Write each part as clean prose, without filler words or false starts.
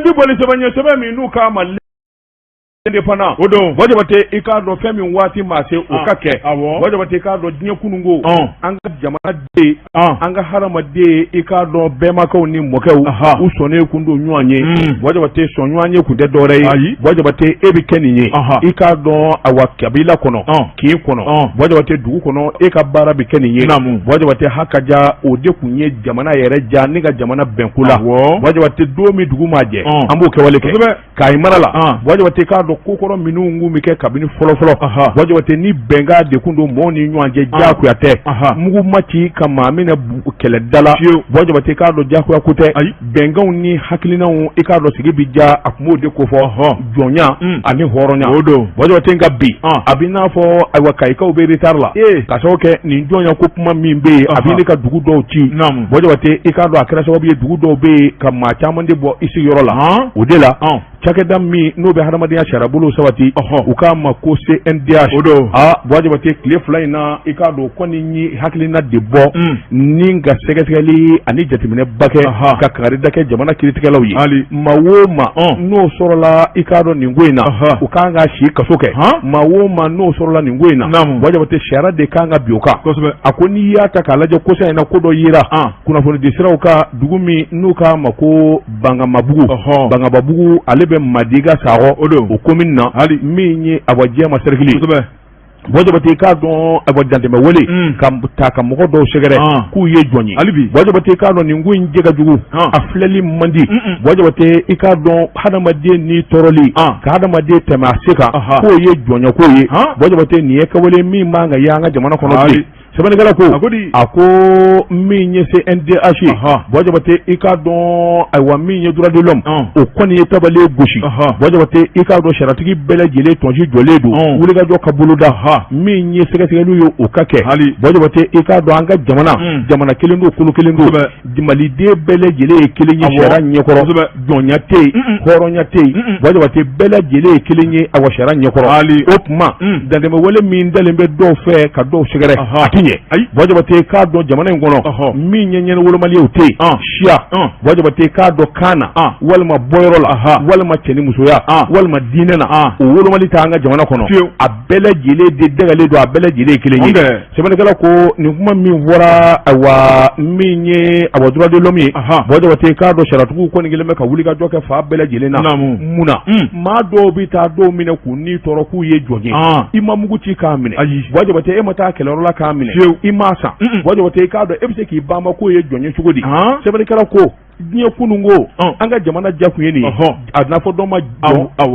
Di boli sebanya sebe mi nu ka ma indépendant odo wajabate ikado femi wati mase ukake wajabate ikado dinye kunungo anga jamana de anga harama de ikado bema ka ni mokew usone kundo nyuanye wajabate so nyuanye kunde dore wajabate ebi keninye ikado awa kabila kono ki kono wajabate dugu kono ikabara bi keninye wajabate hakaja ode kunye jamana yere ja niga jamana benkula wajabate domi dugu maje ambo ke waleke kai marala wajabate ikado kokoro minungu mike kabini folo wajabate ni benga de kundo moni nyuanje jaku yate mugu machi kama amina kele dala wajabate kado jaku yakute benga ni hakilina ikado sigi bija akmo de ko fo jonya ani horonya wajabate ngabi abina fo awaka ika oberi tarla kasoke ni jonya ko kuma mimbe abini ka dugu do chi wajabate ikado akira so bi dugu do be kama chamande bo isi yorola odela chakeda mi no be haramadiya sharabulu sawati ukama ko CNDH wajabate kle flyna ikado koni ni haklina debbo ninga segeteli ani jatimine bake ka kari dake jamana kritikalaw yi mawoma no sorola ikado ningoina ukanga shi kasoke mawoma no sorola ningoina wajabate shara de kanga bioka akoni yata kalaje kosa ina kodo yira kuna foni disira uka dugumi nuka mako banga mabugu alebe madiga sago ukomina hali minyi abajia maserkili wajabate ka don abajante me wole kam taka mo do segere ku ye jonni wajabate ka don ningu njega jugu afleli mandi wajabate ika don hadamade ni toroli ka hadamade temasika ko ye jonnya ko ye wajabate ni ka wole mi manga yanga jamana kono Sebenarnya aku minye CNDH wajabate ikadon aywa minye droit de l'homme o koni tabale goshi wajabate ikadon sharatigi bele jele tonji joledo wuliga jo kabuluda minye seketelu yo okake wajabate ikadon anga jamana kelendo kulu kelendo dimali de bele jele kelenye shara nyekoro jonya te horonya te wajabate bele jele kelenye awa shara nyekoro opma dande me wole min dalembe do fe ka do segere wajabate ka do jamana ngono mi nyenyen wolomali ute shia wajabate ka do kana walma boyrola walma cheni musoya walma dinena wolomali tanga jamana kono abele jile de degale do abele jile kilenyi sebane kala ko ni kuma mi wora awa minye awa droit de l'homme wajabate ka do sharatu ko ni geleme ka wuliga do ka fa abele jile na muna ma do bi ta do mine ku ni toro ku ye jogi imamugu ci ka mine wajabate e mata kelorola ka mine imasa wajabate ka do ebse ki bama ko ye jonye chugodi sebane kala ko diye kunungo anga jamana jaku yeni anafodoma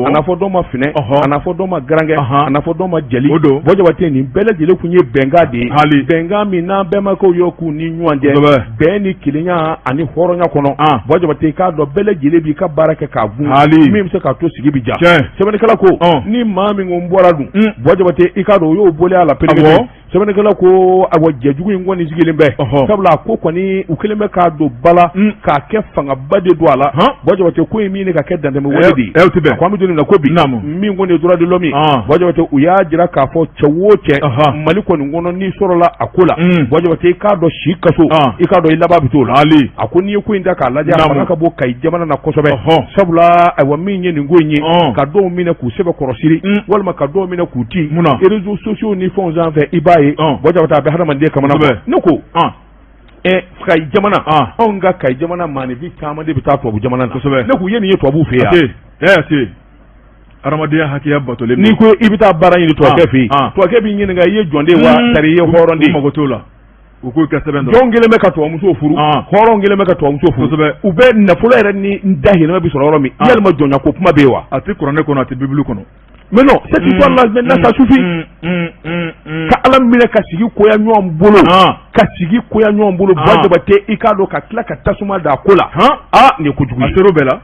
anafodoma fine anafodoma grange anafodoma jeli wajabate ni bele jele kunye benga de benga mi na bema ko yoku ni nyuande beni kilinya ani horonya kono wajabate ka do bele jele bi ka baraka ka vu mi mse ka to sigi bija sebane kala ko ni mami ngombora du wajabate ikado yo bole ala pele sebane kala ko awajejugu ngoni zigilimbe kabla ko kwani ukilimbe ka do bala ka ke fanga bade douala wajabate ko mi ne ka ke dande me wodi ko mi doni na ko bi mi ngoni droit de l'homme wajabate uya jira ka fo chawoche maliko ngono ni sorola akola wajabate ka do shikaso ikado ilaba bitola akoni ko inda ka laja ka bo kai jamana na kosobe sabula awa mi nye ngoyi ka do mi ne ku sebe korosiri walma ka do mi ne ku ti réseaux sociaux ni font en fait ibaye wajabata be hada mande kamana noko kai jamana onga kai jamana mani bi kamande bi ta to bu jamana noko yeni ye to bu fe ya aramadiya hakiya batole ni ko ibita bara ni to kefi to kebi nyini nga ye jonde wa tari ye horondi magotola uko ka sebendo jongele me ka to muso furu horongele me ka to muso furu ube na fulere ni ndahi na bi so roromi yelma jonya ko kuma bewa ati qur'ane kono ati bible kono. Mais non, cette histoire-là, maintenant, ça suffit. Ka alam mine ka sigi koya nyom bolo. Ka sigi koya nyom bolo. Wajabate ikado ka kila ka tasuma da kola. Ni kujugu. Asero bela.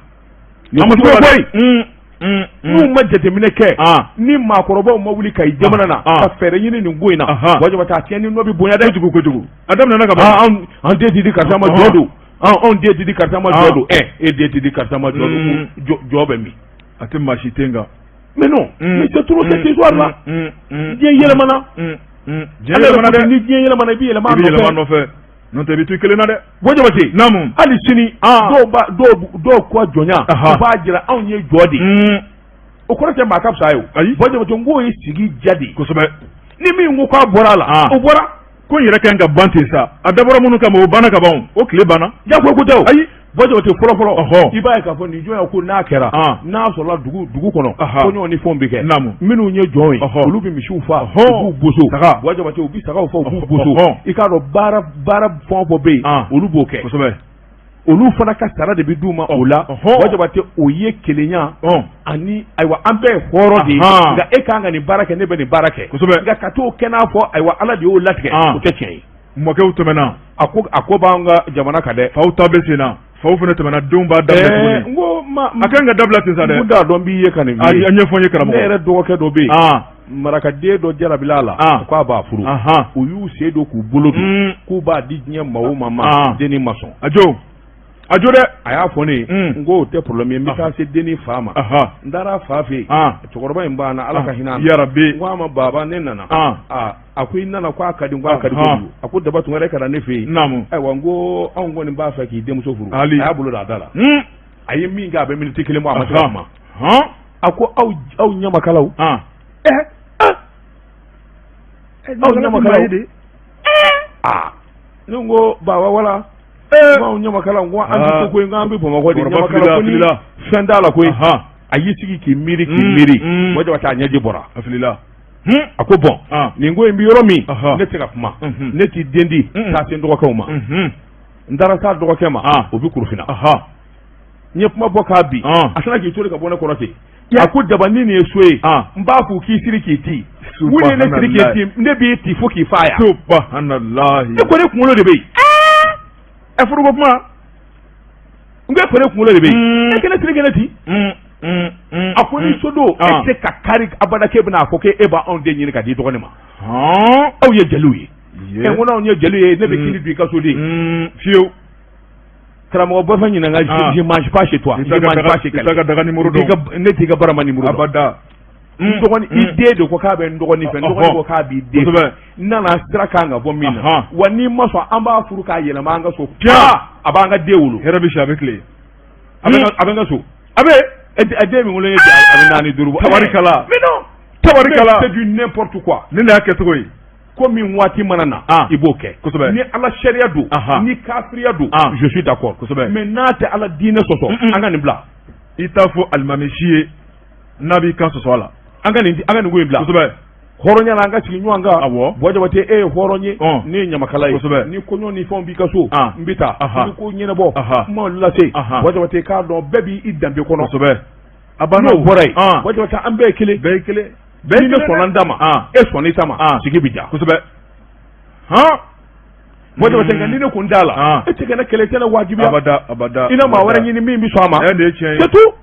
Ni kujugu boy. Mu majete mine ke. Ni makoroba o mawuli ka ijamana na. Ka fere yini ni ngoina. Wajabate atieni nobi bonya da kujugu. Adam na ka an de didi ka sama jodo. On de didi ka sama jodo. De didi ka sama jodo. Jobe mi. Ate mashitenga. Mais non, mais c'est trop cette histoire-là. Dieu y est là maintenant. Dieu y est là maintenant. Dieu y est là maintenant. Il est là maintenant. non tɛ bi tu kelen na dɛ Wajabate namu hali sini dɔw ko jɔnya u b'a jira anw ye jɔ de o kɔrɔ tɛ maa ka fisa ye o Wajabate n k'o ye sigi diya de kosɛbɛ ni min ko k'a bɔra a la o bɔra ko n yɛrɛ ka ka ban ten sa a dabɔra minnu kama o banna ka ban o tile banna jago ko tɛ o ayi Wajabate fɔlɔ i b'a ye k'a fɔ nin jɔnya ko n'a kɛra n'a sɔrɔla dugu kɔnɔ kɔɲɔ ni fɛnw bɛ kɛ minnu ye jɔn ye olu bɛ misiw faa u b'u boso Wajabate u bɛ sagaw fɔ u b'u boso i k'a dɔn baara fɛn o fɛn bɛ yen olu b'o kɛ kosɛbɛ olu fana ka sara de bɛ d'u ma o la Wajabate o ye kelenya ani ayiwa an bɛɛ ye hɔrɔn de ye nka e kan ka nin baara kɛ ne bɛ nin baara kɛ kosɛbɛ nka ka t'o kɛ n'a fɔ ayiwa Ala de y'o latigɛ o tɛ tiɲɛ ye mɔkɛw tɛmɛna a ko b'an ka jamana kan dɛ faw ta bɛ sen na faw fana tɛmɛna denw b'a daminɛ tuguni n ko a kan ka dabila ten sa dɛ n t'a dɔn b'i ye ka nin a ɲɛfɔ n ye karamɔgɔ ne yɛrɛ dɔgɔkɛ dɔ bɛ yen marakaden dɔ jarabila a la k'a b'a furu u y'u sen don k'u bolo don k'u b'a di diɲɛ maa o maa denni ma sɔn a jo dɛ a y'a fɔ ne ye n ko o tɛ problème ye n bɛ taa se denni fa ma n taara fa fɛ yen cɛkɔrɔba in banna Ala ka hinɛ yarabi n ko a ma baba ne nana a ko i nana k'a ka di n ko a ka di kojugu a ko daba tun wɛrɛ kɛra ne fɛ yen ayiwa n ko anw kɔni b'a fɛ k'i denmuso furu a y'a bolo da a da la a ye min kɛ a bɛ miniti kelen bɔ a ma se a ma a ko aw ɲamakalaw aw ɲamakalaw de ne ko baba wala anw ɲamakalaw n ko an tɛ ko in an bɛ Bamakɔ de ɲamakala ko ni fɛn t'a la koyi a y'i sigi k'i miiri Wajabate a ɲɛji bɔra a filila a ko bɔn nin ko in bɛ yɔrɔ min ne tɛ ka kuma ne t'i den di taa se n dɔgɔkɛw ma n taara s'a dɔgɔkɛ ma o bɛ Kurufina n ye kuma bɔ k'a bi a sina k'i to ka bɔ ne kɔrɔ ten a ko daba ni nin ye so ye n b'a fɔ k'i siri k'i ti wuli ne siri k'i ti ne b'i ti fo k'i fa yan subahanallahi ne ko ne kunkolo de bɛ yen furuko kuma n ko ne kunkolo de bɛ yen e kɛnɛ siri kɛnɛ ti a ko ni so don e tɛ ka kari abada k'e bɛna a fɔ k'e b'anw den ɲini ka di dɔgɔnin ma aw ye jeliw ye n ko n'anw ye jeliw ye ne bɛ kini dun i ka so de fiyewu karamɔgɔ bɔfɛn ɲininka je mange pas chez toi je mange pas chez quelqu'un ne t'i ka barama numéro abada n dɔgɔnin i den de ko k'a bɛ n dɔgɔnin fɛ n dɔgɔnin ko k'a b'i den fɛ n nana sira kan ka bɔ min na wa n'i ma sɔn an b'a furu k'a yɛlɛma an ka so a b'an ka den wolo hɛrɛ bɛ si a bɛ tile a bɛ n ka so a bɛ a den min wolo ye a bɛ naani duuru bɔ tabarikala tabarikala c'est du n'importe quoi ne y'a kɛ cogo ye ko min waati mana na i b'o kɛ kosɛbɛ ni Ala sariya don ni kafiriya don je suis d'accord kosɛbɛ mais n'a tɛ Ala diinɛ sɔsɔ an ka nin bila i t'a fɔ alimami si ye n'a b'i kan sɔsɔ a la an ka nin ko in bila kosɛbɛ hɔrɔnya la an ka sigi ɲɔgɔn kan Wajabate e ye hɔrɔn ye ne ye ɲamakala ye kosɛbɛ ni kɔɲɔ ni fɛnw b'i ka so n bɛ taa i ko ɲɛnabɔ kuma lase Wajabate k'a dɔn bɛɛ b'i danbe kɔnɔ kosɛbɛ a banna n'o bɔra yen Wajabate an bɛɛ ye kelen bɛɛ ni ne sɔnna n ta ma e sɔnna i ta ma sigi bi ja kosɛbɛ Wajabate nka ni ne kun t'a la e tɛ kɛ ne kɛlɛ tɛ ne wajibiya abada i na maa wɛrɛ ɲini min bɛ sɔn a ma c'est tout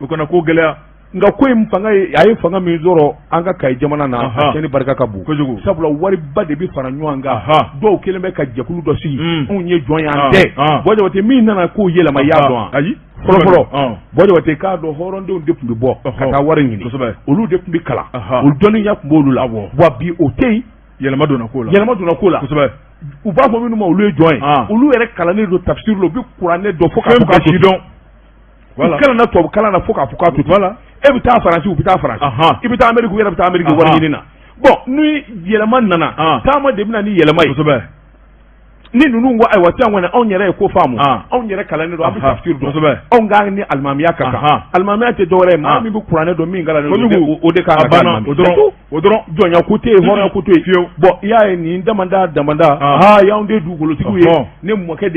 o kana ko gɛlɛya nka ko in fanga a ye fanga min sɔrɔ an ka Kayi jamana na a cɛnni barika ka bon kojugu sabula wariba de bɛ fara ɲɔgɔn kan dɔw kelen bɛ ka jɛkulu dɔ sigi anw ye jɔn y'an tɛ Wajabate min nana k'o yɛlɛma i y'a dɔn ayi fɔlɔfɔlɔ Wajabate k'a dɔn hɔrɔndenw de tun bɛ bɔ ka taa wari ɲini olu de tun bɛ kalan olu dɔnniya tun b'olu la wa bi o tɛ yen yɛlɛma donna ko la kosɛbɛ u b'a fɔ minnu ma olu ye jɔn ye olu yɛrɛ kalannen don tafsiri la u bɛ kuranɛ dɔn fo k'a fɔ k'a to dɔn u kalan na tubabu kalan na fo k'a fɔ k'a to e bɛ taa Faransi u bɛ taa Faransi i bɛ taa Amérique u yɛrɛ bɛ taa Amérique wari ɲini na bon ni yɛlɛma nana taama de bɛ na ni yɛlɛma ye kosɛbɛ ni ninnu ko ayiwa sisan kɔni anw yɛrɛ ye ko faamu anw yɛrɛ kalannen don an bɛ tafsiri dɔn kosɛbɛ anw ka ni alimamiya ka kan alimamiya tɛ dɔwɛrɛ ye maa min bɛ kuranɛ dɔn min kalannen don o de kan ka kɛ alimami o dɔrɔn jɔnya ko tɛ yen hɔrɔnya ko tɛ yen fiyewu bon i y'a ye nin damanda y'anw de dugukolotigiw ye ne mɔkɛ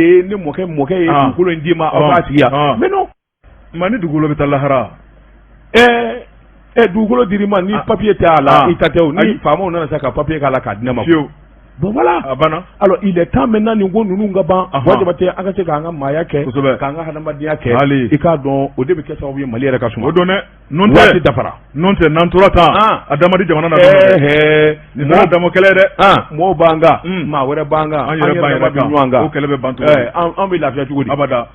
ye dugukolo in d'i ma aw b'a sigi yan mais non maa ni dugukolo bɛ taa lahara dugukolo dir'i ma ni papier tɛ a la i ta tɛ o ni faamaw nana sisan ka papier k'a la k'a di ne ma fiyewu bon voilà alors il est temps maintenant nin ko ninnu ka ban Wajabate an ka se k'an ka maaya kɛ k'an ka hadamadenya kɛ i k'a dɔn o de bɛ kɛ sababu ye Mali yɛrɛ ka suma o don dɛ waati dafara n'o tɛ n'an tora tan a damadi jamana na nin tɛ damo kɛlɛ dɛ mɔgɔw b'an kan maa wɛrɛ b'an kan an yɛrɛ b'an yɛrɛ kan o kɛlɛ bɛ ban cogo di an bɛ lafiya cogo di abada